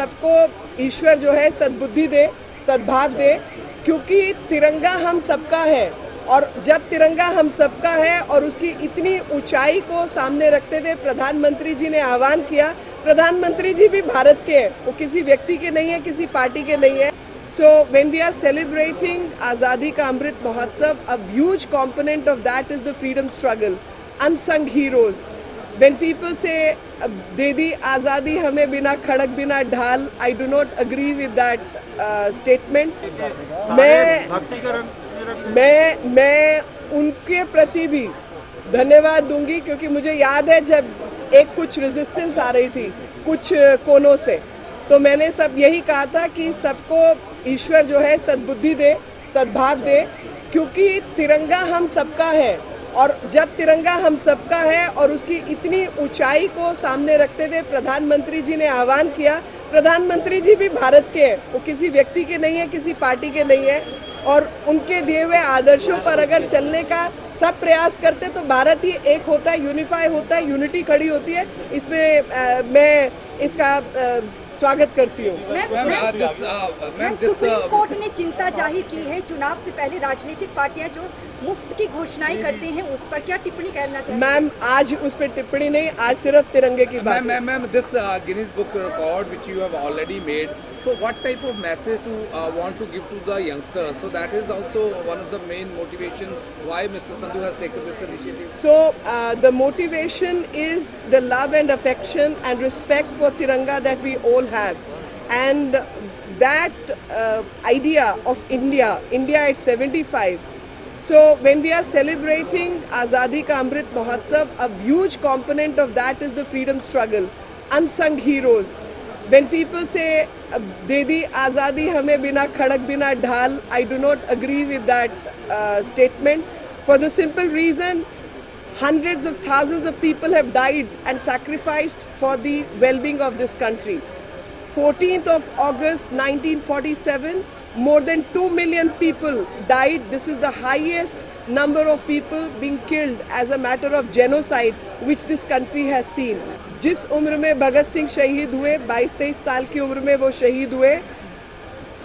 सबको ईश्वर जो है सद्बुद्धि दे, सद्भाव दे, क्योंकि तिरंगा हम सबका है। और जब तिरंगा हम सबका है और उसकी इतनी ऊंचाई को सामने रखते हुए प्रधानमंत्री जी ने आह्वान किया, प्रधानमंत्री जी भी भारत के हैं, वो किसी व्यक्ति के नहीं है, किसी पार्टी के नहीं है। So when we are celebrating Azadi Ka Amrit Mahotsav, a huge component of that is the freedom struggle, unsung heroes. When people say "दे दी आज़ादी हमें बिना खड़क बिना ढाल," I do not agree with that statement. मैं उनके प्रति भी धन्यवाद दूंगी, क्योंकि मुझे याद है जब कुछ रेजिस्टेंस आ रही थी कुछ कोनों से, तो मैंने सब यही कहा था कि सबको ईश्वर जो है सद्बुद्धि दे, सद्भाव दे, क्योंकि तिरंगा हम सबका है। और जब तिरंगा हम सबका है और उसकी इतनी ऊंचाई को सामने रखते हुए प्रधानमंत्री जी ने आह्वान किया, प्रधानमंत्री जी भी भारत के हैं, वो किसी व्यक्ति के नहीं है, किसी पार्टी के नहीं है। और उनके दिए हुए आदर्शों पर अगर चलने का सब प्रयास करते तो भारत ही एक होता है, यूनिफाई होता है, यूनिटी खड़ी होती है। इसमें मैं इसका स्वागत करती हूँ। सुप्रीम कोर्ट ने चिंता जाहिर की है चुनाव से पहले राजनीतिक पार्टियां जो मुफ्त की घोषणाएं करती हैं, उस पर क्या टिप्पणी करना चाहिए? मैम, आज उस पर टिप्पणी नहीं, आज सिर्फ तिरंगे की बात। Ma'am, this Guinness book record which you have already made, so what type of message to want to give to the youngsters? So that is also one of the main motivation why Mr. Sandhu has taken this initiative. So the motivation is the love and affection and respect for Tiranga that we all have, and that idea of India at 75. So when we are celebrating Azadi Ka Amrit Mahotsav, a huge component of that is the freedom struggle, unsung heroes. When people say "दे दी आज़ादी हमें बिना खड़क बिना ढाल," I do not agree with that statement, for the simple reason hundreds of thousands of people have died and sacrificed for the well-being of this country. 14th of August 1947, more than 2 million people died. This is the highest number of people being killed as a matter of genocide which this country has seen. जिस उम्र में भगत सिंह शहीद हुए, 22-23 साल की उम्र में वो शहीद हुए,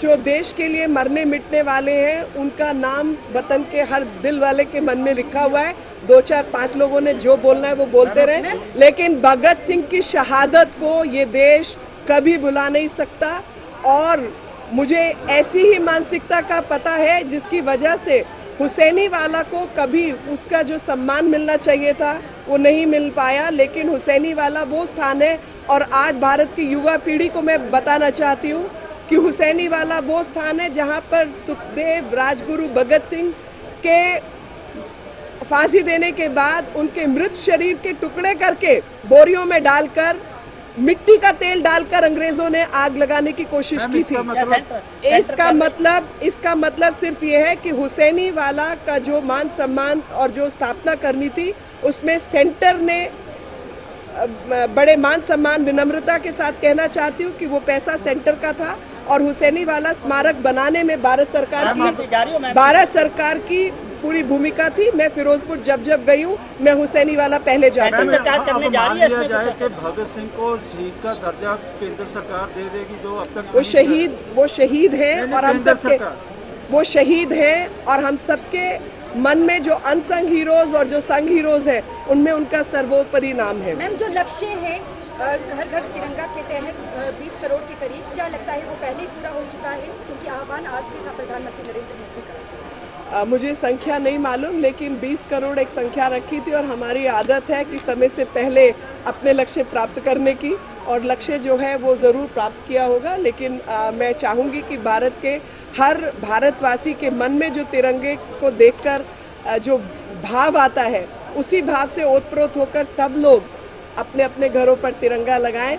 जो देश के लिए मरने मिटने वाले हैं, उनका नाम वतन के हर दिल वाले के मन में लिखा हुआ है। 2, 4, 5 लोगों ने जो बोलना है वो बोलते रहे, लेकिन भगत सिंह की शहादत को ये देश कभी भुला नहीं सकता। और मुझे ऐसी ही मानसिकता का पता है जिसकी वजह से हुसैनी वाला को कभी उसका जो सम्मान मिलना चाहिए था वो नहीं मिल पाया, लेकिन हुसैनी वाला वो स्थान है। और आज भारत की युवा पीढ़ी को मैं बताना चाहती हूँ कि हुसैनी वाला वो स्थान है जहाँ पर सुखदेव, राजगुरु भगत सिंह के फांसी देने के बाद उनके मृत शरीर के टुकड़े करके बोरियों में डालकर मिट्टी का तेल डालकर अंग्रेजों ने आग लगाने की कोशिश की थी। इसका मतलब सिर्फ ये है कि हुसैनी वाला का जो मान सम्मान और जो स्थापना करनी थी, उसमें सेंटर ने बड़े मान सम्मान विनम्रता के साथ कहना चाहती हूँ कि वो पैसा सेंटर का था, और हुसैनी वाला स्मारक बनाने में भारत सरकार की पूरी भूमिका थी। मैं फिरोजपुर जब गई हूँ, मैं हुसैनी वाला पहले जाती हूँ। सरकार करने जा रही है इसमें भगत सिंह को शहीद का दर्जा केंद्र सरकार दे देगी, जो अब तक वो शहीद हैं और हम सबके वो शहीद हैं, और हम सबके मन में जो अनसंग हीरोज और जो संग हीरोज हैं, उनमें उनका सर्वोपरि नाम है। मैम, जो लक्ष्य है घर घर तिरंगा के तहत 20 करोड़ के करीब, क्या लगता है वो पहले ही पूरा हो चुका है? क्योंकि आह्वान आज से था प्रधानमंत्री नरेंद्र मोदी का। मुझे संख्या नहीं मालूम, लेकिन 20 करोड़ एक संख्या रखी थी, और हमारी आदत है कि समय से पहले अपने लक्ष्य प्राप्त करने की, और लक्ष्य जो है वो ज़रूर प्राप्त किया होगा। लेकिन मैं चाहूँगी कि भारत के हर भारतवासी के मन में जो तिरंगे को देखकर जो भाव आता है, उसी भाव से ओतप्रोत होकर सब लोग अपने अपने घरों पर तिरंगा लगाएं।